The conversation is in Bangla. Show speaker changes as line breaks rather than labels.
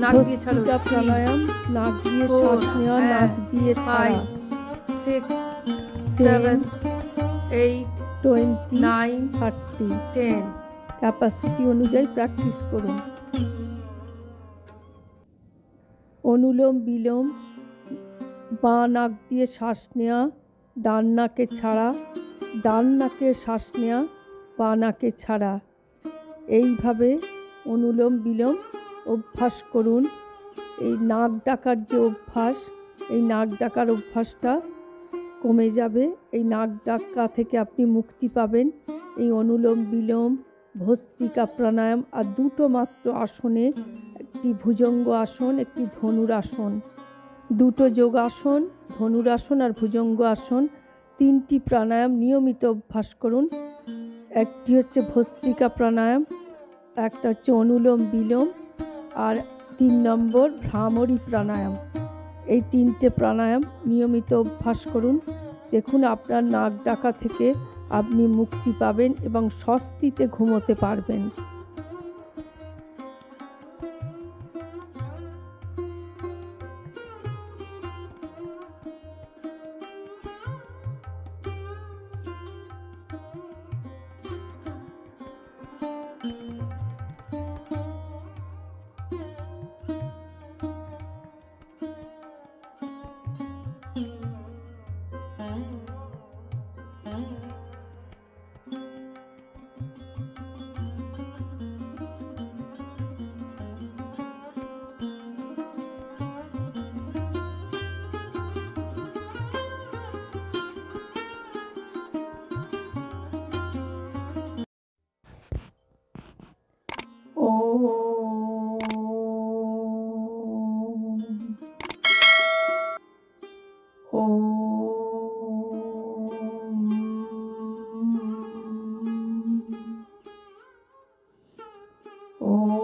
নাক দিয়ে ছাড়ো।
ভস্ত্রিকা প্রাণায়াম, নাক দিয়ে শ্বাস নেওয়া, নাক দিয়ে ছাড়া।
5 6 7 8
20
9
30
10।
ক্যাপাসিটি অনুযায়ী প্র্যাকটিস করুন। অনুলোম বিলোম, বাঁ নাক দিয়ে শ্বাস নেওয়া, ডান নাকে ছাড়া, ডান নাকে শ্বাস নেওয়া, বাঁ নাকে ছাড়া। এইভাবে অনুলোম বিলোম অভ্যাস করুন। এই নাক ডাকার যে অভ্যাস, এই নাক ডাকার অভ্যাসটা কমে যাবে। এই নাক ডাকা থেকে আপনি মুক্তি পাবেন। এই অনুলোম বিলোম, ভস্ত্রিকা প্রাণায়াম আর দুটো মাত্র আসনে, একটি ভুজঙ্গ আসন, একটি ধনুরাসন, দুটো যোগাসন, ধনুরাসন আর ভুজঙ্গ আসন, তিনটি প্রাণায়াম নিয়মিত অভ্যাস করুন। একটি হচ্ছে ভস্ত্রিকা প্রাণায়াম, একটা হচ্ছে অনুলোম বিলোম, আর 3 নম্বর ভ্রামরী প্রাণায়াম। এই তিনটে প্রাণায়াম নিয়মিত অভ্যাস করুন। দেখুন আপনার নাক ডাকা থেকে আপনি মুক্তি পাবেন এবং স্বস্তিতে ঘুমোতে পারবেন। ॐ